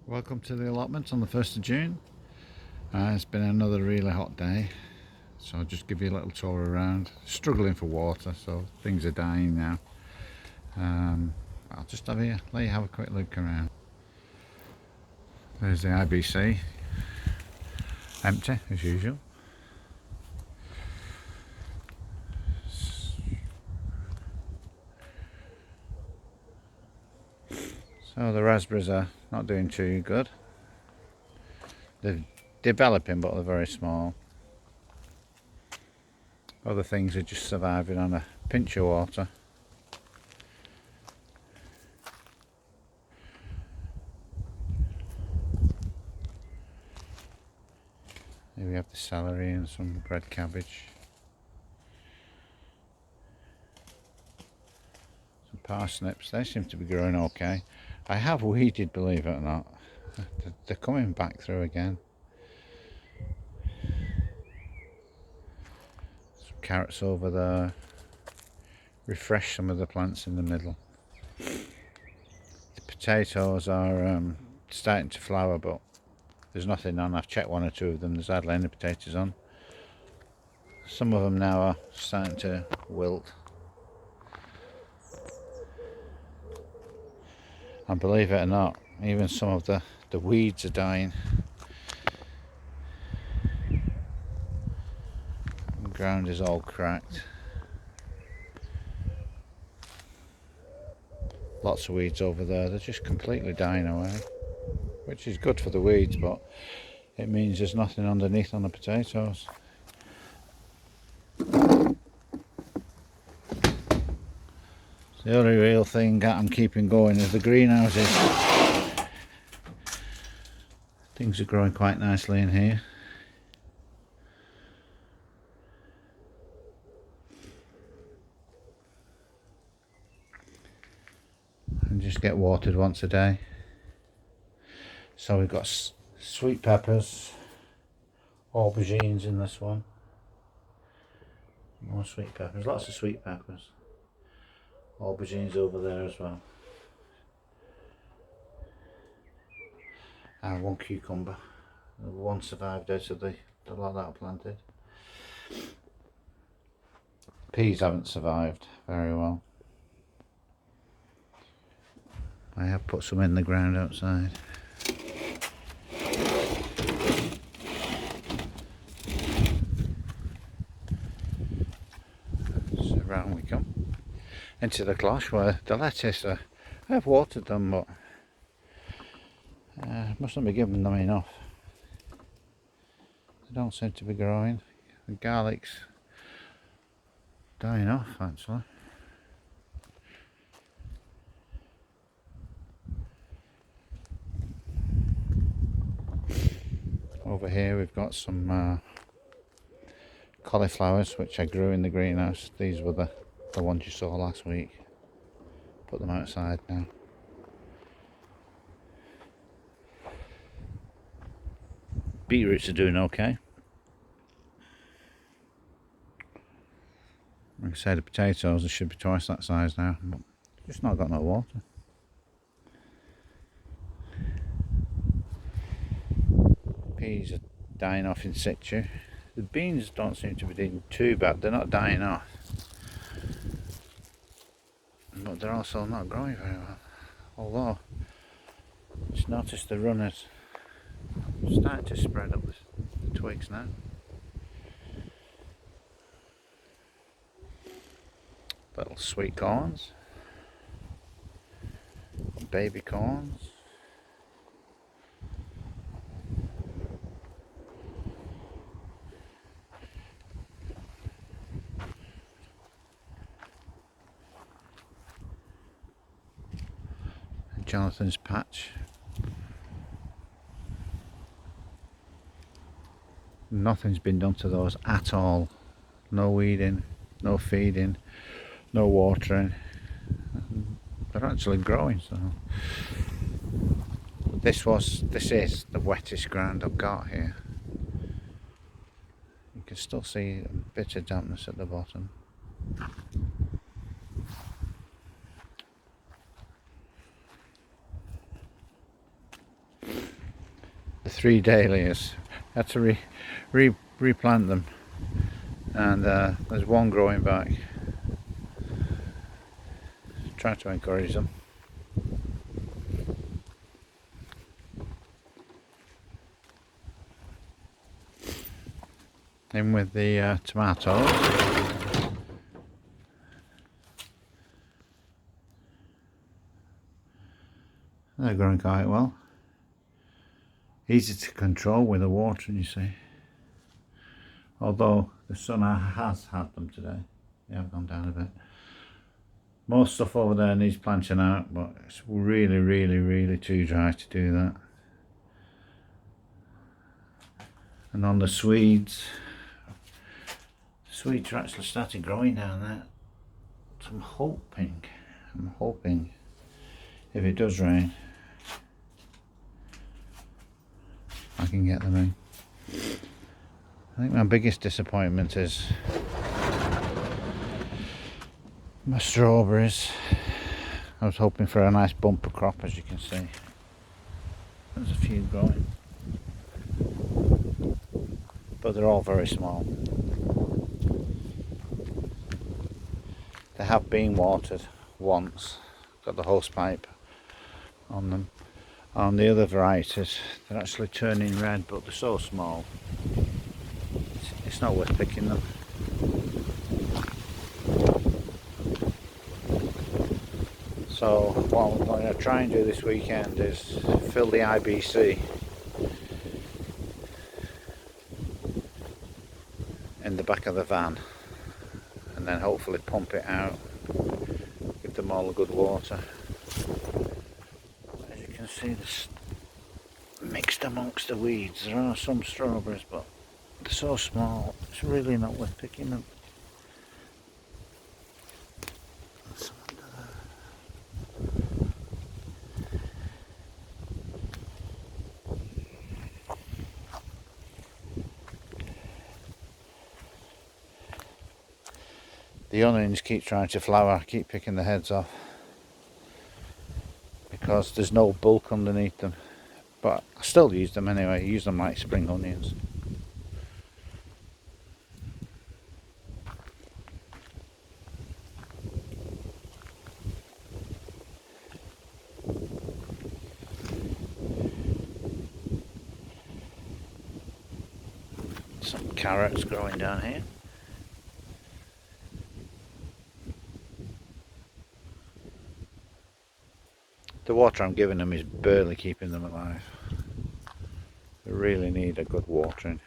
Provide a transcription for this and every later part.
Welcome to the allotment on the 1st of June. It's been another really hot day, so I'll just give you a little tour around. Struggling for water, so things are dying now. I'll just let you have a quick look around. There's the IBC, empty as usual. So the raspberries are not doing too good. They're developing, but they're very small. Other things are just surviving on a pinch of water. Here we have the celery and some red cabbage. Some parsnips, they seem to be growing okay. I have weeded, believe it or not. They're coming back through again. Some carrots over there. Refresh some of the plants in the middle. The potatoes are starting to flower, but there's nothing on. I've checked one or two of them, there's hardly any potatoes on. Some of them now are starting to wilt. And believe it or not, even some of the weeds are dying. The ground is all cracked. Lots of weeds over there, they're just completely dying away. Which is good for the weeds, but it means there's nothing underneath on the potatoes. The only real thing that I'm keeping going is the greenhouses. Things are growing quite nicely in here. And just get watered once a day. So we've got sweet peppers, aubergines in this one. More sweet peppers, lots of sweet peppers. Aubergines over there as well. And one cucumber. One survived out of the lot that I planted. Peas haven't survived very well. I have put some in the ground outside. So round we come into the cloche where the lettuce, I've watered them, but mustn't be giving them enough. They don't seem to be growing. The garlic's dying off actually. Over here we've got some cauliflowers which I grew in the greenhouse. These were the ones you saw last week. Put them outside now. Beetroots are doing okay. Like I say, the potatoes, they should be twice that size now, but just not got no water. Peas are dying off in situ. The beans don't seem to be doing too bad, they're not dying off. But they're also not growing very well. Although, just noticed the runners starting to spread up the twigs now. Little sweet corns, baby corns. Jonathan's patch. Nothing's been done to those at all. No weeding, no feeding, no watering. They're actually growing. So this is the wettest ground I've got here. You can still see a bit of dampness at the bottom. the 3 dahlias. Had to replant them, and there's one growing back. Try to encourage them. In with the tomatoes. They're growing quite well. Easy to control with the watering, you see. Although the sun has had them today. They have gone down a bit. Most stuff over there needs planting out, but it's really too dry to do that. And on the Swedes are actually starting growing down there. So I'm hoping if it does rain, I can get them in. I think my biggest disappointment is my strawberries. I was hoping for a nice bumper crop, as you can see. There's a few growing, but they're all very small. They have been watered once, got the hose pipe on them. On the other varieties, they're actually turning red, but they're so small, it's not worth picking them. So what I'm going to try and do this weekend is fill the IBC in the back of the van, and then hopefully pump it out, give them all a good water. As you can see, this mixed amongst the weeds. There are some strawberries, but they're so small, it's really not worth picking them. The onions keep trying to flower, I keep picking the heads off because there's no bulk underneath them, but I still use them anyway. I use them like spring onions. Some carrots growing down here. The water I'm giving them is barely keeping them alive. They really need a good watering.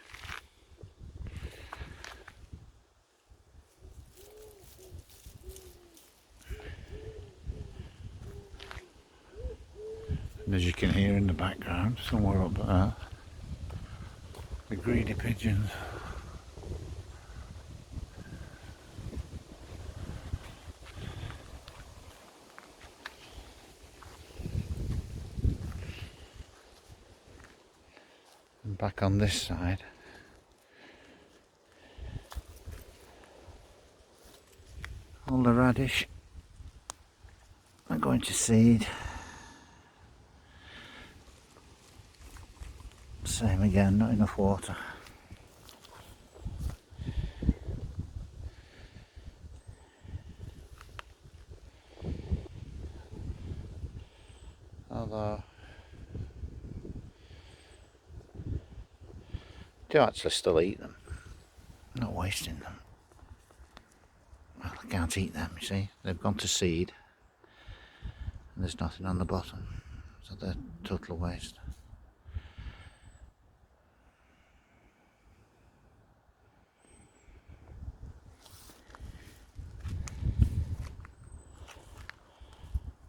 And as you can hear in the background, somewhere up there, the greedy pigeons. And back on this side, all the radish are going to seed. Same again, not enough water. Although do actually still eat them, not wasting them. Well, I can't eat them, you see, they've gone to seed and there's nothing on the bottom, so they're total waste.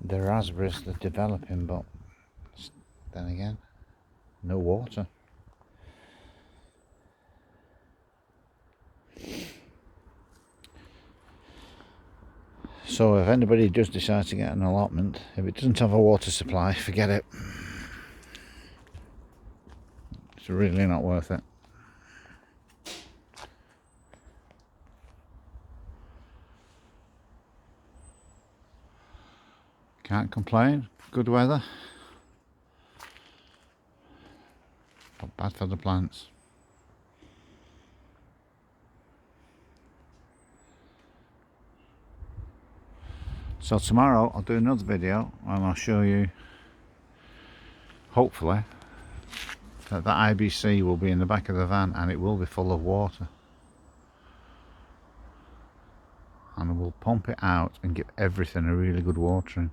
The raspberries, they're developing, but then again, no water. So if anybody does decide to get an allotment, if it doesn't have a water supply, forget it. It's really not worth it. Can't complain, good weather. Not bad for the plants. So tomorrow I'll do another video and I'll show you, hopefully, that the IBC will be in the back of the van and it will be full of water. And we'll pump it out and give everything a really good watering.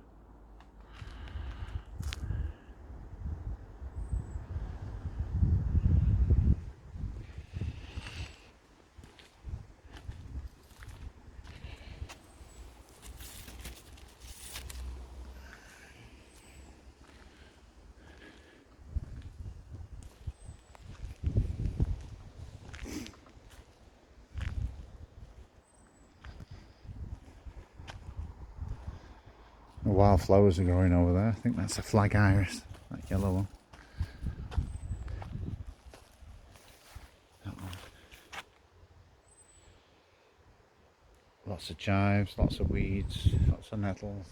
The wildflowers are growing over there. I think that's a flag iris, that yellow one. That one. Lots of chives, lots of weeds, lots of nettles.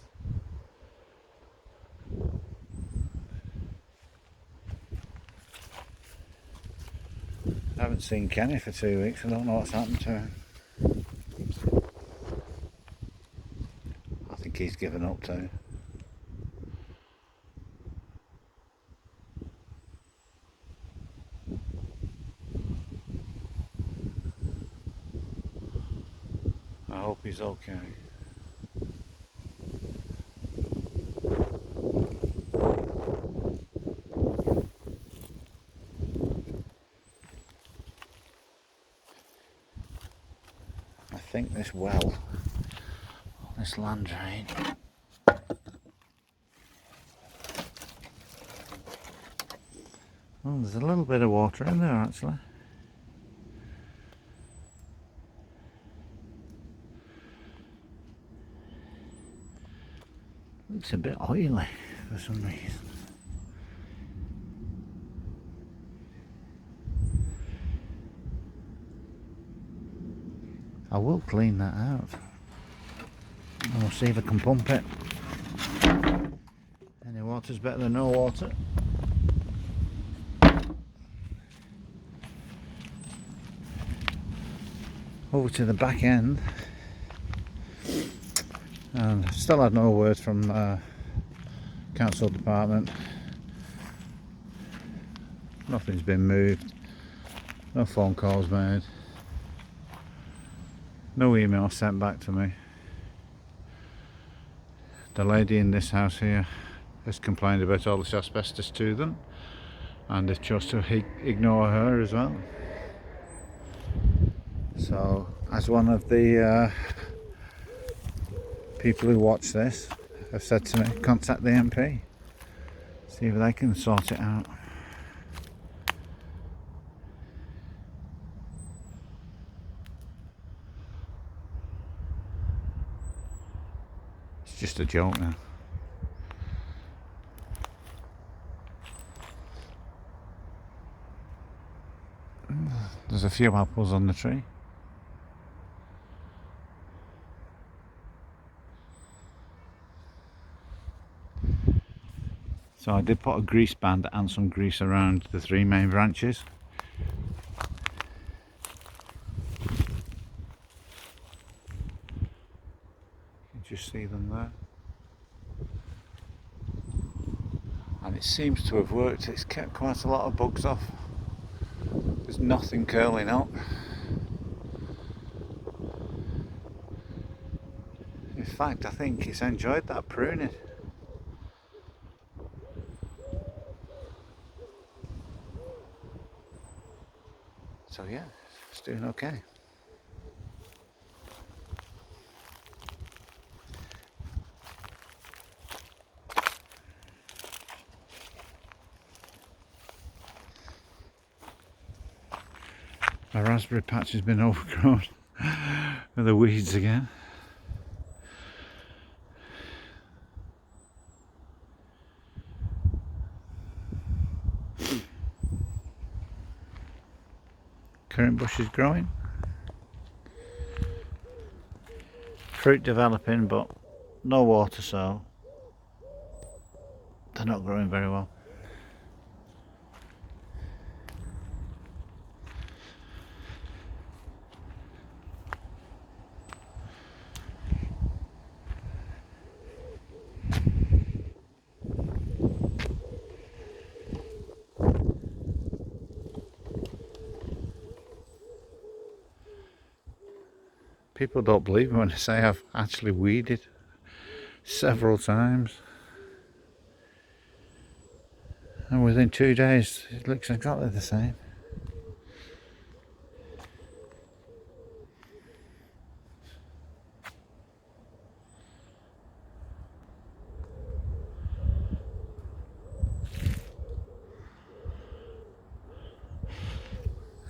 I haven't seen Kenny for 2 weeks. I don't know what's happened to him. I think he's given up too. I hope he's okay. I think this well, this land drain, oh, there's a little bit of water in there actually. Looks a bit oily for some reason. I will clean that out. And we'll see if I can pump it. Any water's better than no water. Over to the back end. And still had no word from council department. Nothing's been moved. No phone calls made. No email sent back to me. The lady in this house here has complained about all this asbestos to them, and they've chose to ignore her as well. So, as one of the people who watch this have said to me, contact the MP, see if they can sort it out. It's just a joke now. There's a few apples on the tree. So I did put a grease band and some grease around the 3 main branches. You can just see them there. And it seems to have worked. It's kept quite a lot of bugs off. There's nothing curling up. In fact, I think it's enjoyed that pruning. So yeah, it's doing okay. My raspberry patch has been overgrown with the weeds again. Currant bush is growing. Fruit developing, but no water, so they're not growing very well. People don't believe me when I say I've actually weeded several times. And within 2 days, it looks exactly the same.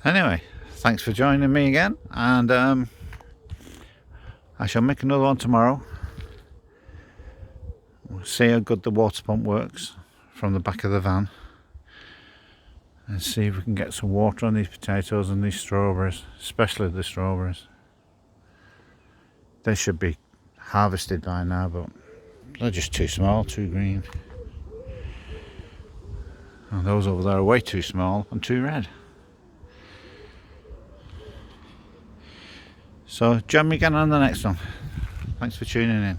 Anyway, thanks for joining me again, and I shall make another one tomorrow. We'll see how good the water pump works from the back of the van, and see if we can get some water on these potatoes and these strawberries, especially the strawberries. They should be harvested by now, but they're just too small, too green. And those over there are way too small and too red. So join me again on the next one. Thanks for tuning in.